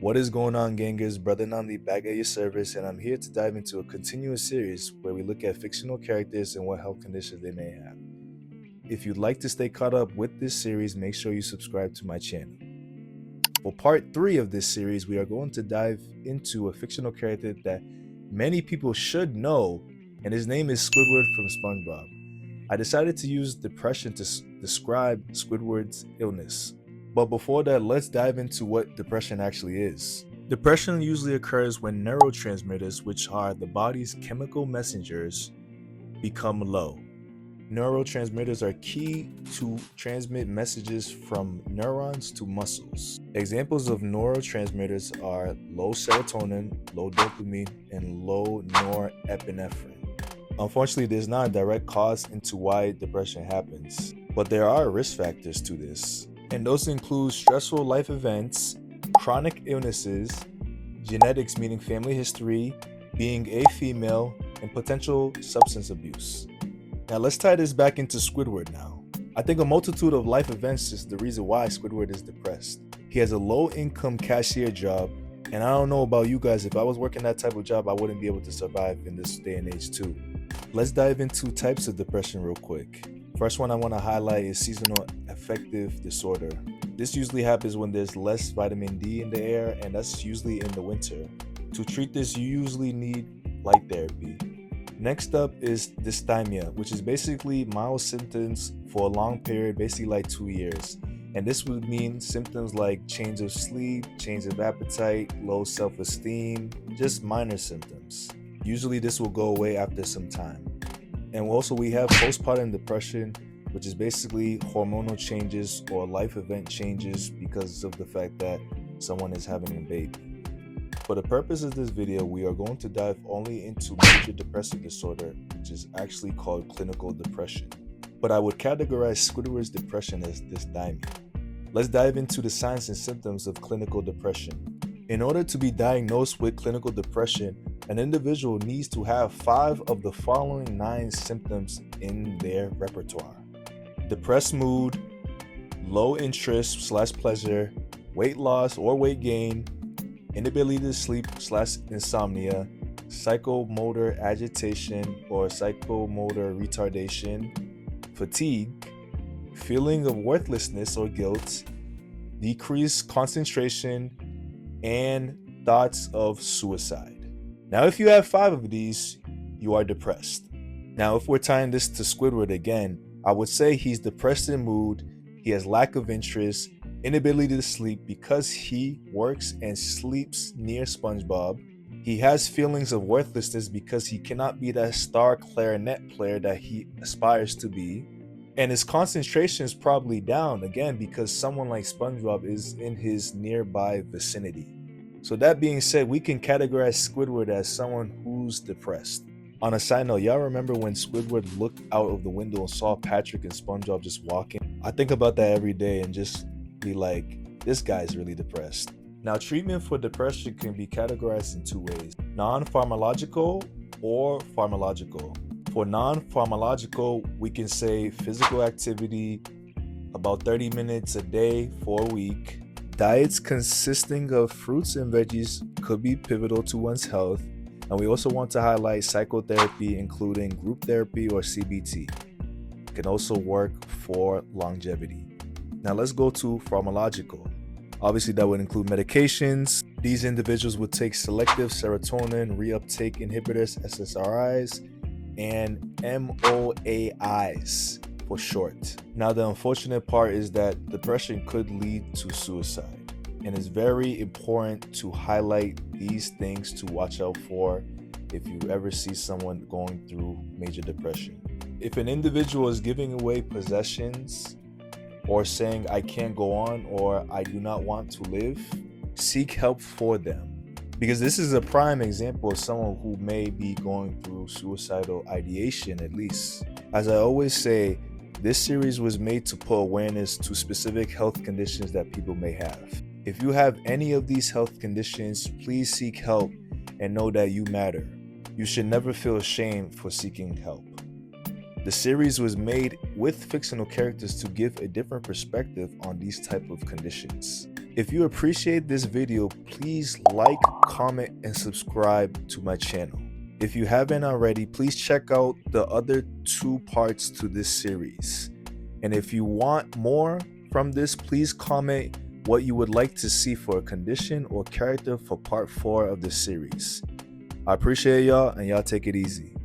What is going on, gangers? Brother Nandi back at your service, and I'm here to dive into a continuous series where we look at fictional characters and what health conditions they may have. If you'd like to stay caught up with this series, make sure you subscribe to my channel. For part 3 of this series, we are going to dive into a fictional character that many people should know, and his name is Squidward from SpongeBob. I decided to use depression to describe Squidward's illness. But before that, let's dive into what depression actually is. Depression usually occurs when neurotransmitters, which are the body's chemical messengers, become low. Neurotransmitters are key to transmit messages from neurons to muscles. Examples of neurotransmitters are low serotonin, low dopamine, and low norepinephrine. Unfortunately, there's not a direct cause into why depression happens, but there are risk factors to this. And those include stressful life events, chronic illnesses, genetics meaning family history, being a female, and potential substance abuse. Now let's tie this back into Squidward now. I think a multitude of life events is the reason why Squidward is depressed. He has a low-income cashier job, and I don't know about you guys, if I was working that type of job, I wouldn't be able to survive in this day and age too. Let's dive into types of depression real quick. First one I want to highlight is seasonal affective disorder. This usually happens when there's less vitamin D in the air, and that's usually in the winter. To treat this, you usually need light therapy. Next up is dysthymia, which is basically mild symptoms for a long period, basically like 2 years. And this would mean symptoms like change of sleep, change of appetite, low self-esteem, just minor symptoms. Usually this will go away after some time. And also we have postpartum depression, which is basically hormonal changes or life event changes because of the fact that someone is having a baby. For the purpose of this video, we are going to dive only into major depressive disorder, which is actually called clinical depression. But I would categorize Squidward's depression as dysthymia. Let's dive into the signs and symptoms of clinical depression. In order to be diagnosed with clinical depression, an individual needs to have 5 of the following 9 symptoms in their repertoire: depressed mood, low interest/pleasure, weight loss or weight gain, inability to sleep/insomnia, psychomotor agitation or psychomotor retardation, fatigue, feeling of worthlessness or guilt, decreased concentration, and thoughts of suicide. Now, if you have 5 of these, you are depressed. Now, if we're tying this to Squidward again, I would say he's depressed in mood, he has lack of interest, inability to sleep because he works and sleeps near SpongeBob. He has feelings of worthlessness because he cannot be that star clarinet player that he aspires to be. And his concentration is probably down again because someone like SpongeBob is in his nearby vicinity. So that being said, we can categorize Squidward as someone who's depressed. On a side note, y'all remember when Squidward looked out of the window and saw Patrick and SpongeBob just walking? I think about that every day and just be like, this guy's really depressed. Now, treatment for depression can be categorized in 2 ways: non-pharmacological or pharmacological. For non-pharmacological, we can say physical activity, about 30 minutes a day for a week. Diets consisting of fruits and veggies could be pivotal to one's health. And we also want to highlight psychotherapy, including group therapy or CBT. It can also work for longevity. Now let's go to pharmacological. Obviously that would include medications. These individuals would take selective serotonin reuptake inhibitors, SSRIs, and MOAIs for short. Now the unfortunate part is that depression could lead to suicide, and it's very important to highlight these things to watch out for if you ever see someone going through major depression. If an individual is giving away possessions or saying I can't go on or I do not want to live, seek help for them, because this is a prime example of someone who may be going through suicidal ideation at least. As I always say, this series was made to put awareness to specific health conditions that people may have. If you have any of these health conditions, please seek help and know that you matter. You should never feel ashamed for seeking help. The series was made with fictional characters to give a different perspective on these type of conditions. If you appreciate this video, please like, comment, and subscribe to my channel. If you haven't already, please check out the other 2 parts to this series. And if you want more from this, please comment what you would like to see for a condition or character for part 4 of the series. I appreciate y'all, and y'all take it easy.